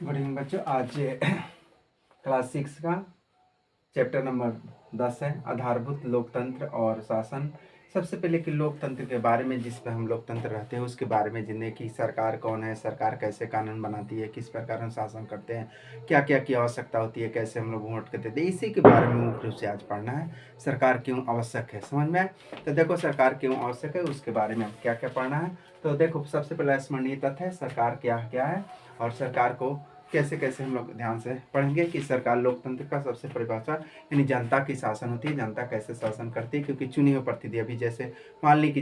Good evening बच्चों। आज class 6 का चैप्टर नंबर 10 है आधारभूत लोकतंत्र और शासन। सबसे पहले कि लोकतंत्र के बारे में, जिस पर हम लोकतंत्र रहते हैं उसके बारे में जिन्हें कि सरकार कौन है, सरकार कैसे कानून बनाती है, किस प्रकार हम शासन करते हैं, क्या क्या की आवश्यकता होती है, कैसे हम लोग वोट करते थे, इसी के बारे में मुख्य रूप से आज पढ़ना है। सरकार क्यों आवश्यक है, समझ में आए? तो देखो सरकार क्यों आवश्यक है उसके बारे में क्या क्या पढ़ना है। तो देखो सबसे पहला स्मरणीय तथ्य है सरकार क्या क्या है और सरकार को कैसे कैसे हम लोग ध्यान से पढ़ेंगे कि सरकार लोकतंत्र का सबसे परिभाषा यानी जनता की शासन होती है। जनता कैसे शासन करती है, क्योंकि चुनी हुई प्रतिनिधि अभी जैसे मान ली कि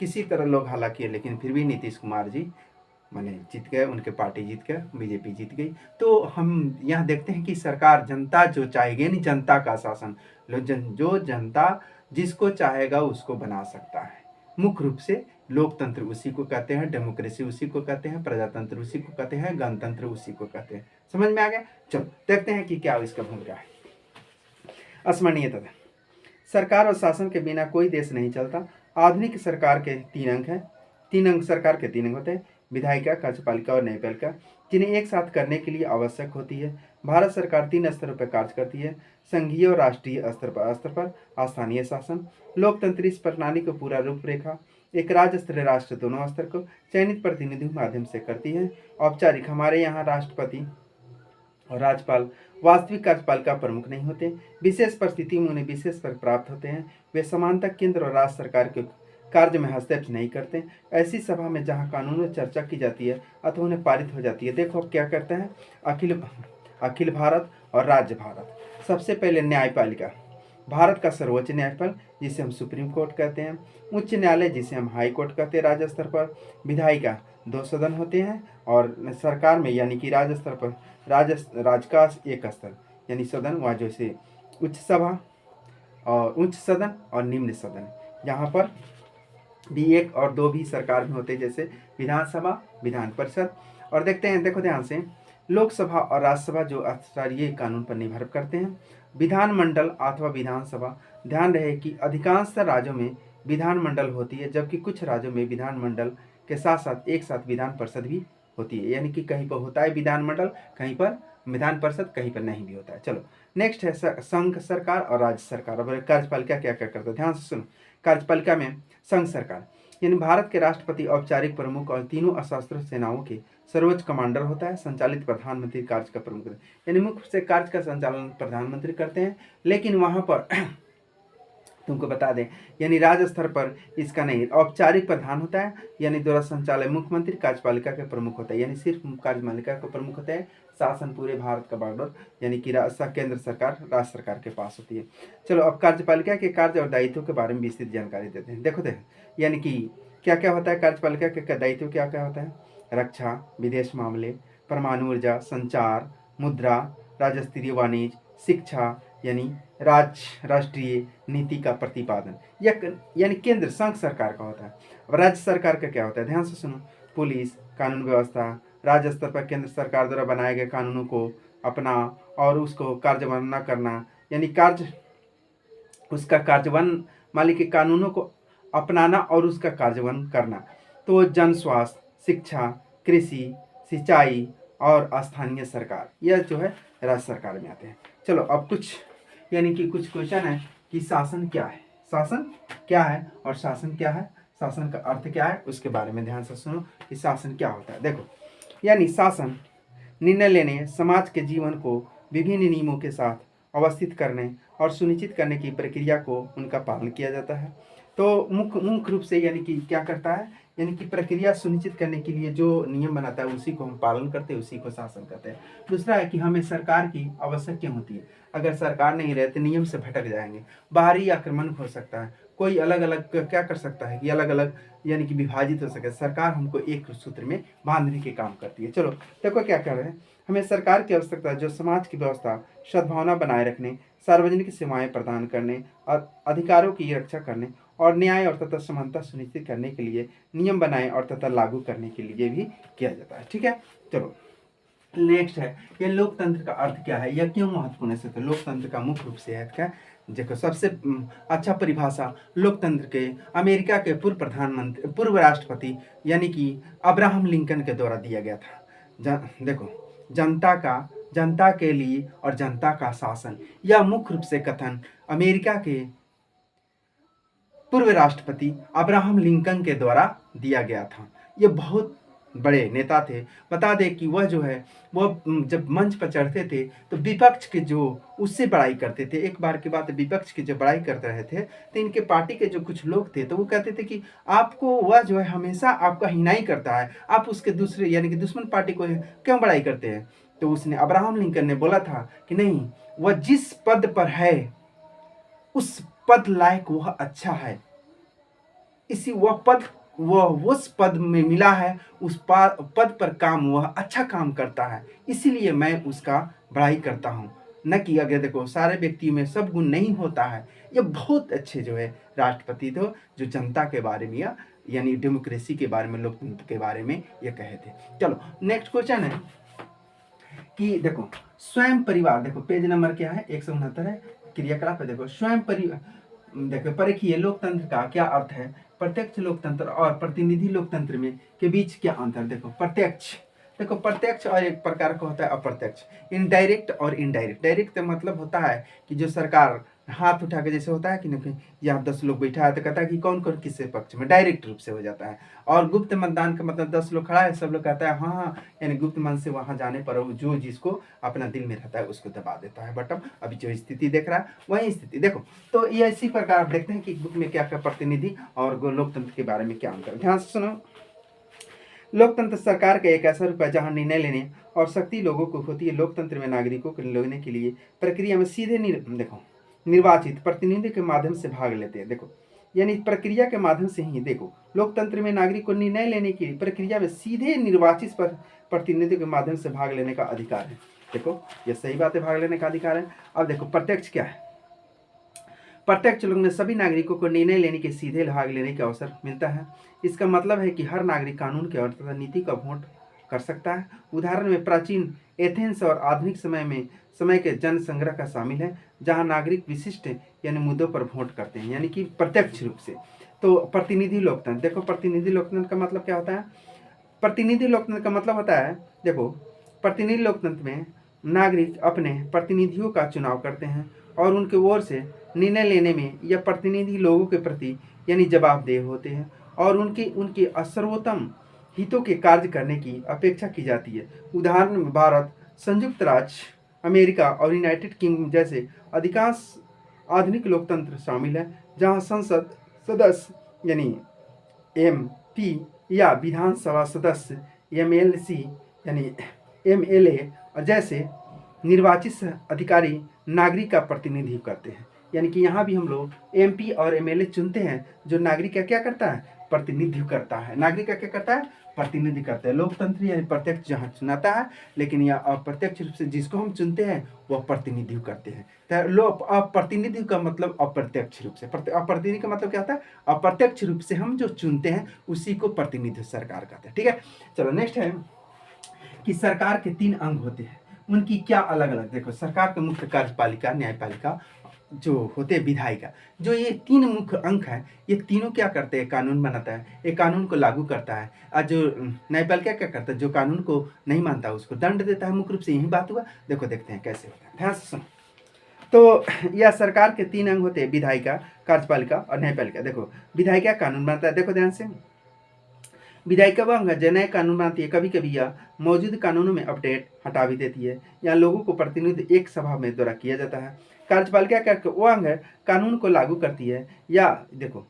किसी तरह लोग हालांकि लेकिन फिर भी नीतीश कुमार जी माने जीत गए, उनके पार्टी जीत गए, बीजेपी जीत गई। तो हम यहाँ देखते हैं कि सरकार जनता जो चाहेगी यानी जनता का शासन, जो जनता जिसको चाहेगा उसको बना सकता है। मुख्य रूप से लोकतंत्र उसी को कहते हैं, डेमोक्रेसी उसी को कहते हैं, प्रजातंत्र उसी को कहते हैं, गणतंत्र उसी को कहते हैं। समझ में आ गया? चलो देखते हैं कि क्या इसका भूमिका है। स्मरणीयता, सरकार और शासन के बिना कोई देश नहीं चलता। आधुनिक सरकार के 3 अंग हैं। 3 अंग सरकार के 3 अंग होते हैं, विधायिका, कार्यपालिका और न्यायपालिका, जिन्हें एक साथ करने के लिए आवश्यक होती है। भारत सरकार 3 स्तरों पर कार्य करती है, संघीय और राष्ट्रीय स्तर पर स्थानीय शासन। लोकतंत्र इस प्रणाली को पूरा रूपरेखा एक राज्य स्तरीय राष्ट्र दोनों स्तर को चयनित प्रतिनिधियों के माध्यम से करती है। औपचारिक, हमारे यहाँ राष्ट्रपति और राज्यपाल वास्तविक कार्यपालिका प्रमुख नहीं होते। विशेष परिस्थितियों में उन्हें विशेष पद प्राप्त होते हैं। वे समानता केंद्र और राज्य सरकार के कार्य में हस्तक्षेप नहीं करते। ऐसी सभा में जहां कानून में चर्चा की जाती है अथवा उन्हें पारित हो जाती है। देखो अब क्या करते हैं, अखिल भारत और राज्य भारत। सबसे पहले न्यायपालिका, भारत का सर्वोच्च न्यायपाल जिसे हम सुप्रीम कोर्ट कहते हैं। उच्च न्यायालय जिसे हम हाई कोर्ट कहते हैं राज्य स्तर पर। विधायिका 2 सदन होते हैं और सरकार में यानी कि राज्य स्तर पर राज्य का एक स्तर यानी सदन, वहाँ जैसे उच्च सभा और उच्च सदन और निम्न सदन, यहाँ पर भी 1 और 2 भी सरकार में होते हैं, जैसे विधानसभा, विधान परिषद। और देखते हैं, देखो ध्यान से, लोकसभा और राज्यसभा जो स्तरीय कानून पर निर्भर करते हैं। विधानमंडल अथवा विधानसभा, ध्यान रहे कि अधिकांश राज्यों में विधानमंडल होती है, जबकि कुछ राज्यों में विधानमंडल के साथ साथ एक साथ विधान परिषद भी होती है, यानी कि कहीं पर होता है विधानमंडल, कहीं पर विधान परिषद, कहीं पर नहीं भी होता है। चलो नेक्स्ट है संघ सरकार और राज्य सरकार। अब कार्यपालिका क्या क्या करता है, ध्यान से सुनो। कार्यपालिका में संघ सरकार यानी भारत के राष्ट्रपति औपचारिक प्रमुख और तीनों सशस्त्र सेनाओं के सर्वोच्च कमांडर होता है। संचालित प्रधानमंत्री कार्य का प्रमुख यानी मुख्य से कार्य का संचालन प्रधानमंत्री करते हैं, लेकिन वहां पर तुमको बता दें यानी राज्य स्तर पर इसका नहीं, औपचारिक प्रधान होता है यानी द्वारा संचालय मुख्यमंत्री कार्यपालिका के प्रमुख होता है, यानी सिर्फ कार्यपालिका का प्रमुख होता है। शासन पूरे भारत का बागडोर यानी कि केंद्र सरकार राज्य सरकार के पास होती है। चलो अब कार्यपालिका के कार्य और दायित्व के बारे में विस्तृत जानकारी देते हैं। देखो यानी कि क्या क्या होता है कार्यपालिका के दायित्व, क्या क्या होता है। रक्षा, विदेश मामले, परमाणु ऊर्जा, संचार, मुद्रा, राज्य स्तरीय वाणिज्य, शिक्षा यानी राष्ट्रीय नीति का प्रतिपादन, यानी केंद्र संघ सरकार का होता है। अब राज्य सरकार का क्या होता है, ध्यान से सुनो। पुलिस, कानून व्यवस्था, राज्य स्तर पर केंद्र सरकार द्वारा बनाए गए कानूनों को अपना और उसको कार्यान्वयन करना, यानी उसका कार्यान्वयन मालिक के कानूनों को अपनाना और उसका कार्यान्वयन करना। तो जन स्वास्थ्य, शिक्षा, कृषि, सिंचाई और स्थानीय सरकार, यह जो है राज्य सरकार में आते हैं। चलो अब कुछ यानी कि कुछ क्वेश्चन है कि शासन क्या है, शासन क्या है और शासन क्या है, शासन का अर्थ क्या है, उसके बारे में ध्यान से सुनो कि शासन क्या होता है। देखो यानी शासन निर्णय लेने, समाज के जीवन को विभिन्न नियमों के साथ अवस्थित करने और सुनिश्चित करने की प्रक्रिया को उनका पालन किया जाता है। तो मुख्य रूप से यानी कि क्या करता है, यानी कि प्रक्रिया सुनिश्चित करने के लिए जो नियम बनाता है उसी को हम पालन करते हैं, उसी को शासन कहते हैं। दूसरा है कि हमें सरकार की आवश्यक क्यों होती है। अगर सरकार नहीं रहे तो नियम से भटक जाएंगे, बाहरी आक्रमण हो सकता है, कोई अलग अलग क्या कर सकता है कि अलग अलग यानी कि विभाजित हो सके। सरकार हमको एक सूत्र में बांधने के काम करती है। चलो देखो क्या कर रहे हैं, हमें सरकार की आवश्यकता है जो समाज की व्यवस्था सद्भावना बनाए रखने, सार्वजनिक सेवाएं प्रदान करने और अधिकारों की रक्षा करने और न्याय और तथा समानता सुनिश्चित करने के लिए नियम बनाए और तथा लागू करने के लिए भी किया जाता है। ठीक है, चलो नेक्स्ट है ये लोकतंत्र का अर्थ क्या है, यह क्यों महत्वपूर्ण है। तो लोकतंत्र का मुख्य रूप से है क्या, देखो सबसे अच्छा परिभाषा लोकतंत्र के अमेरिका के पूर्व राष्ट्रपति यानी कि अब्राहम लिंकन के द्वारा दिया गया था। देखो जनता के लिए और जनता का शासन। यह मुख्य रूप से कथन अमेरिका के पूर्व राष्ट्रपति अब्राहम लिंकन के द्वारा दिया गया था। ये बहुत बड़े नेता थे। बता दें कि वह जो है वह जब मंच पर चढ़ते थे तो विपक्ष के जो उससे बड़ाई करते थे। एक बार की बात है, विपक्ष की जो बड़ाई करते रहे थे तो इनके पार्टी के जो कुछ लोग थे तो वो कहते थे कि आपको वह जो है हमेशा आपका हिनाई करता है, आप उसके दूसरे यानी कि दुश्मन पार्टी को क्यों बड़ाई करते हैं। तो उसने अब्राहम लिंकन ने बोला था कि नहीं, वह जिस पद पर है उस पद लायक वह अच्छा है, इसी वह उस पद में मिला है, उस पद पर काम वह अच्छा काम करता है, इसीलिए मैं उसका बड़ाई करता हूँ। न कि अगर देखो सारे व्यक्तियों में सब गुण नहीं होता है। ये बहुत अच्छे जो है राष्ट्रपति थे जो जनता के बारे में यानी डेमोक्रेसी के बारे में, लोकतंत्र के बारे में ये कहे थे। चलो नेक्स्ट क्वेश्चन है कि देखो स्वयं परिवार, देखो पेज नंबर क्या है 169 है, क्रियाकलाप है। देखो स्वयं परिवार, देखो परखिए लोकतंत्र का क्या अर्थ है। प्रत्यक्ष लोकतंत्र और प्रतिनिधि लोकतंत्र में के बीच क्या अंतर। देखो प्रत्यक्ष और एक प्रकार का होता है अप्रत्यक्ष, इनडायरेक्ट और इनडायरेक्ट। डायरेक्ट का मतलब होता है कि जो सरकार हाथ उठा के, जैसे होता है कि नहीं यहाँ 10 लोग बैठा है तो कहता है कि कौन कौन किससे पक्ष में, डायरेक्ट रूप से हो जाता है। और गुप्त मतदान का मतलब 10 लोग खड़ा है, सब लोग कहता है हाँ हाँ, यानी गुप्त मन से वहां जाने पर जो जिसको अपना दिल में रहता है उसको दबा देता है बटन। अभी जो स्थिति देख रहा है वही स्थिति देखो। तो ये इसी प्रकार आप देखते हैं कि बुक में क्या क्या प्रतिनिधि और लोकतंत्र के बारे में क्या अंतर। ध्यान से सुनो। लोकतंत्र सरकार का एक ऐसा रूप है जहां निर्णय लेने और शक्ति लोगों को होती है। लोकतंत्र में नागरिकों को लेने के लिए प्रक्रिया में सीधे निर्वाचित प्रतिनिधि के माध्यम से भाग लेते हैं। देखो यानी प्रक्रिया के माध्यम से ही, देखो लोकतंत्र में नागरिक को निर्णय लेने की प्रक्रिया में सीधे निर्वाचित प्रतिनिधि के माध्यम से भाग लेने का अधिकार है। देखो ये सही बात है, भाग लेने का अधिकार है। अब देखो प्रत्यक्ष क्या है। प्रत्यक्ष लोग में सभी नागरिकों को निर्णय लेने के सीधे भाग लेने का अवसर मिलता है। इसका मतलब है कि हर नागरिक कानून के और तथा नीति का वोट कर सकता है। उदाहरण में प्राचीन एथेंस और आधुनिक समय के जन संग्रह का शामिल है, जहां नागरिक विशिष्ट यानी मुद्दों पर वोट करते हैं, यानी कि प्रत्यक्ष रूप से। तो प्रतिनिधि लोकतंत्र, देखो प्रतिनिधि लोकतंत्र का मतलब क्या होता है। प्रतिनिधि लोकतंत्र का मतलब होता है, देखो प्रतिनिधि लोकतंत्र में नागरिक अपने प्रतिनिधियों का चुनाव करते हैं और उनके ओर से निर्णय लेने में यह प्रतिनिधि लोगों के प्रति यानी जवाबदेह होते हैं और उनके सर्वोत्तम हितों के कार्य करने की अपेक्षा की जाती है। उदाहरण में भारत, संयुक्त राज्य अमेरिका और यूनाइटेड किंगडम जैसे अधिकांश आधुनिक लोकतंत्र शामिल है, जहां संसद सदस्य यानी MP या विधानसभा सदस्य MLC यानी MLA और जैसे निर्वाचित अधिकारी नागरिक का प्रतिनिधित्व करते हैं। यानी कि यहाँ भी हम लोग MP और MLA चुनते हैं, जो नागरिक का क्या करता है, प्रतिनिधित्व करता है। नागरिक का क्या करता है, प्रतिनिधि करते हैं। लोकतंत्र यानी प्रत्यक्ष जहाँ चुनाता है, लेकिन यह अप्रत्यक्ष रूप से जिसको हम चुनते हैं वह प्रतिनिधित्व करते हैं। तो प्रतिनिधित्व का मतलब अप्रत्यक्ष रूप से, अप्रतिनिधि का मतलब क्या होता है, अप्रत्यक्ष रूप से हम जो चुनते हैं उसी को प्रतिनिधित्व सरकार कहते हैं। ठीक है, चलो नेक्स्ट है कि सरकार के 3 अंग होते हैं, उनकी क्या अलग अलग। देखो सरकार का मुख्य कार्यपालिका, न्यायपालिका जो होते हैं, विधायिका, जो ये 3 मुख्य अंग है, ये तीनों क्या करते हैं, कानून बनाता है, एक कानून को लागू करता है। और जो न्यायपालिका क्या करता है, जो कानून को नहीं मानता उसको दंड देता है। मुख्य रूप से यही बात हुआ। देखो देखते हैं कैसे होता है, ध्यान से सुनो। तो यह सरकार के 3 अंग होते हैं, विधायिका, कार्यपालिका और न्यायपालिका। देखो विधायिका कानून बनाता है, देखो ध्यान से। विधायिका वह अंग है जो नए कानून बनाती है। कभी कभी यह मौजूद कानूनों में अपडेट हटा भी देती है या लोगों को प्रतिनिधित्व एक सभा में द्वारा किया जाता है। कार्यपालिका का वो अंग है कानून को लागू करती है या देखो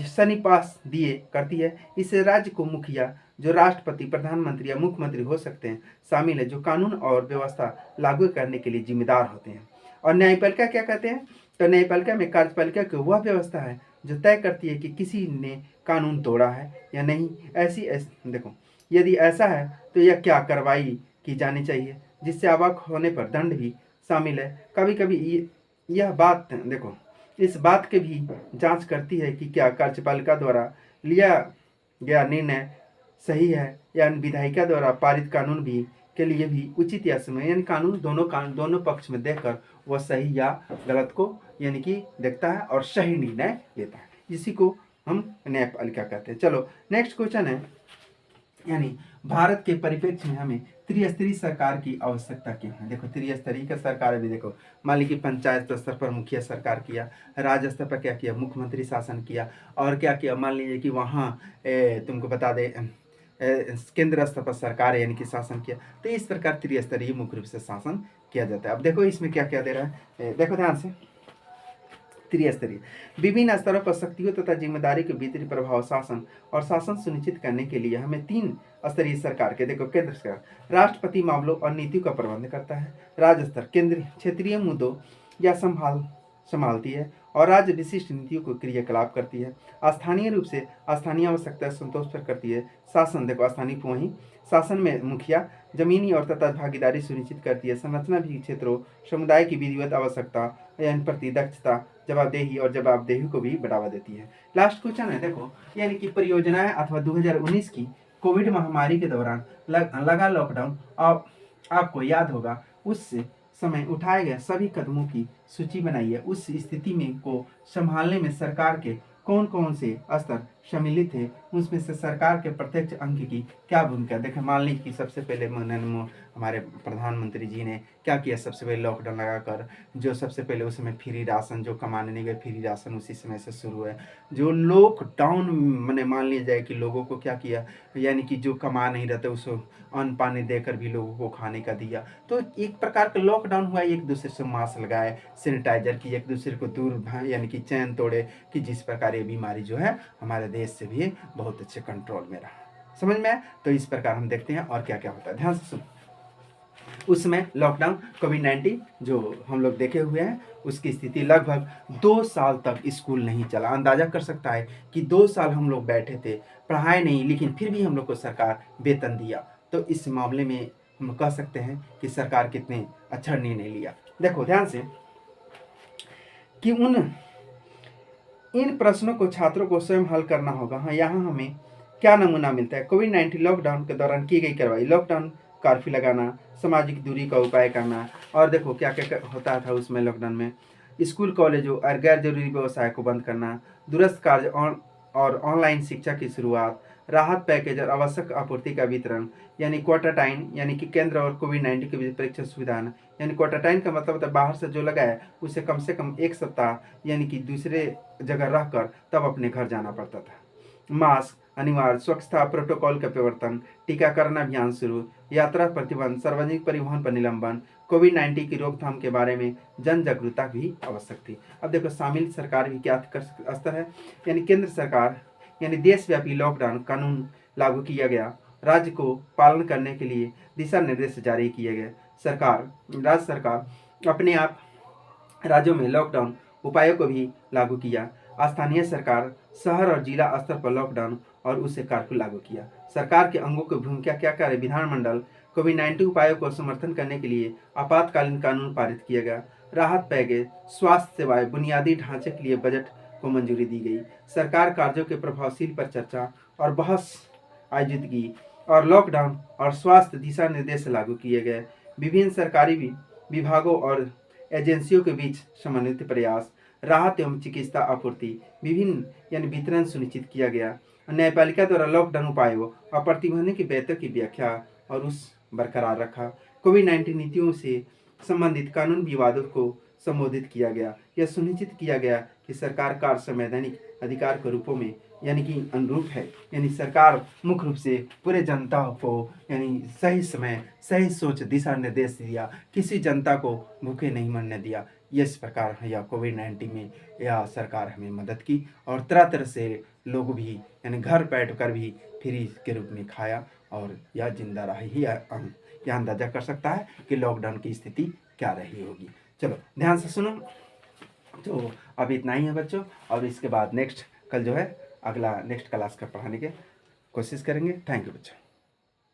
सनी पास दिए करती है। इससे राज्य को मुखिया जो राष्ट्रपति, प्रधानमंत्री या मुख्यमंत्री हो सकते हैं शामिल है, जो कानून और व्यवस्था लागू करने के लिए जिम्मेदार होते हैं। और न्यायपालिका क्या कहते हैं, तो न्यायपालिका में कार्यपालिका की वह व्यवस्था है जो तय करती है कि किसी ने कानून तोड़ा है या नहीं। देखो यदि ऐसा है तो यह क्या कार्रवाई की जानी चाहिए, जिससे अवाक होने पर दंड भी शामिल है। कभी कभी यह बात देखो इस बात की भी जांच करती है कि क्या कार्यपालिका द्वारा लिया गया निर्णय सही है या विधायिका द्वारा पारित कानून भी के लिए भी उचित या समय, यानी कानून दोनों पक्ष में देखकर वह सही या गलत को यानी कि देखता है और सही निर्णय लेता है। इसी को हम न्यायपालिका कहते हैं। चलो नेक्स्ट क्वेश्चन है यानी भारत के परिप्रेक्ष्य में हमें त्रिस्तरीय सरकार की आवश्यकता क्यों है। देखो त्रिस्तरीय का सरकार भी देखो, मान लीजिए कि पंचायत स्तर पर मुखिया सरकार किया, राज्य स्तर पर क्या किया, मुख्यमंत्री शासन किया, और क्या किया, मान लीजिए कि वहाँ तुमको बता दे केंद्र स्तर पर सरकार यानी कि शासन किया। तो इस प्रकार त्रिस्तरीय मुख्य रूप से शासन किया जाता है। अब देखो इसमें क्या क्या दे रहा है, देखो ध्यान से। त्रिस्तरीय विभिन्न स्तरों पर शक्तियों तथा जिम्मेदारी के वितरित प्रभाव शासन और शासन सुनिश्चित करने के लिए हमें तीन स्तरीय सरकार के, देखो केंद्र सरकार राष्ट्रपति मामलों और नीतियों का प्रबंध करता है, राज्य स्तर केंद्रीय क्षेत्रीय मुद्दों या संभालती है और राज्य विशिष्ट नीतियों को क्रियाकलाप करती है, स्थानीय रूप से स्थानीय आवश्यकता संतोष पर करती है, शासन देखो स्थानीय वहीं शासन में मुखिया जमीनी और तथा भागीदारी सुनिश्चित करती है, संरचना भी क्षेत्रों समुदाय की विधिवत आवश्यकता यानी प्रति दक्षता जवाबदेही और जवाबदेही को भी बढ़ावा देती है। लास्ट क्वेश्चन है देखो, यानी कि परियोजनाएं अथवा 2019 की कोविड महामारी के दौरान लगा लॉकडाउन, आपको याद होगा उस समय उठाए गए सभी कदमों की सूची बनाइए। उस स्थिति में को संभालने में सरकार के कौन कौन से स्तर सम्मिलित थे, उसमें से सरकार के प्रत्यक्ष अंग की क्या भूमिका। देखें मान लीजिए कि सबसे पहले हमारे प्रधानमंत्री जी ने क्या किया, सबसे पहले लॉकडाउन लगाकर, जो सबसे पहले उस समय फ्री राशन जो कमाने नहीं गए, फ्री राशन उसी समय से शुरू है। जो लॉकडाउन मैंने मान लिया जाए कि लोगों को क्या किया, यानी कि जो कमा नहीं रहते उसको अन्न पानी देकर भी लोगों को खाने का दिया। तो एक प्रकार का लॉकडाउन हुआ, एक दूसरे से मास्क लगाए, सैनिटाइजर की, एक दूसरे को दूर यानी कि चैन तोड़े, कि जिस प्रकार ये बीमारी जो है हमारे देश से भी बहुत अच्छे कंट्रोल में रहा। समझ में आया? तो इस प्रकार हम देखते हैं और क्या क्या होता है, ध्यान से सुनो। उस समय लॉकडाउन कोविड-19 जो हम लोग देखे हुए हैं, उसकी स्थिति लगभग 2 साल तक स्कूल नहीं चला। अंदाजा कर सकता है कि 2 साल हम लोग बैठे थे, पढ़ाए नहीं, लेकिन फिर भी हम लोग को सरकार वेतन दिया। तो इस मामले में हम कह सकते हैं कि सरकार कितने अच्छा निर्णय लिया। देखो ध्यान से कि इन प्रश्नों को छात्रों को स्वयं हल करना होगा। हाँ, यहाँ हमें क्या नमूना मिलता है। कोविड-19 लॉकडाउन के दौरान की गई कार्रवाई, लॉकडाउन कर्फ्यू लगाना, सामाजिक दूरी का उपाय करना, और देखो क्या क्या होता था उसमें लॉकडाउन में, स्कूल कॉलेजों और गैर जरूरी व्यवसाय को बंद करना, दूरस्थ कार्य और ऑनलाइन शिक्षा की शुरुआत, राहत पैकेज और आवश्यक आपूर्ति का वितरण, यानी क्वारंटाइन यानी कि केंद्र और कोविड-19 के बीच परीक्षा सुविधा, यानी क्वारंटाइन का मतलब होता है बाहर से जो लगा है उसे कम से कम 1 सप्ताह यानी कि दूसरे जगह रहकर तब अपने घर जाना पड़ता था। मास्क अनिवार्य, स्वच्छता प्रोटोकॉल का प्रवर्तन, टीकाकरण अभियान शुरू, यात्रा प्रतिबंध, सार्वजनिक परिवहन पर निलंबन, कोविड-19 की रोकथाम के बारे में जन जागरूकता भी आवश्यक थी। अब देखो शामिल सरकार भी क्या कर स्तर है, यानी केंद्र सरकार यानी देशव्यापी लॉकडाउन कानून लागू किया गया, राज्य को पालन करने के लिए दिशा निर्देश जारी किए गए, राज्य सरकार अपने आप राज्यों में लॉकडाउन उपायों को भी लागू किया, स्थानीय सरकार शहर और जिला स्तर पर लॉकडाउन और उसे कर्फ्यू लागू किया। सरकार के अंगों की भूमिका क्या क्या है, विधानमंडल कोविड-19 उपायों को समर्थन करने के लिए आपातकालीन कानून पारित किया गया, राहत पैकेज, स्वास्थ्य सेवाएं, बुनियादी ढांचे के लिए बजट को मंजूरी दी गई, सरकार कार्यों के प्रभावशील पर चर्चा और बहस आयोजित की, और लॉकडाउन और स्वास्थ्य दिशा निर्देश लागू किए गए, विभिन्न सरकारी विभागों और एजेंसियों के बीच समन्वित प्रयास, राहत एवं चिकित्सा आपूर्ति, विभिन्न यानी वितरण सुनिश्चित किया गया, न्यायपालिका द्वारा लॉकडाउन उपायों और प्रतिबंधों की बेहतर की व्याख्या और उस बरकरार रखा, कोविड-19 नीतियों से संबंधित कानून विवादों को संबोधित किया गया। यह सुनिश्चित किया गया कि सरकार कार्य संवैधानिक अधिकार के रूपों में यानी कि अनुरूप है, यानी सरकार मुख्य रूप से पूरे जनता को यानी सही समय सही सोच दिशा निर्देश दिया, किसी जनता को भूखे नहीं मरने दिया। इस प्रकार यह कोविड-19 में यह सरकार हमें मदद की और तरह तरह से लोग भी यानी घर बैठ कर भी फ्री के रूप में खाया और यह जिंदा रहा ही यह अंदाजा कर सकता है कि लॉकडाउन की स्थिति क्या रही होगी। चलो ध्यान से सुनो। तो अब इतना ही है बच्चों, और इसके बाद नेक्स्ट कल जो है अगला नेक्स्ट क्लास का पढ़ाने के कोशिश करेंगे। थैंक यू बच्चों।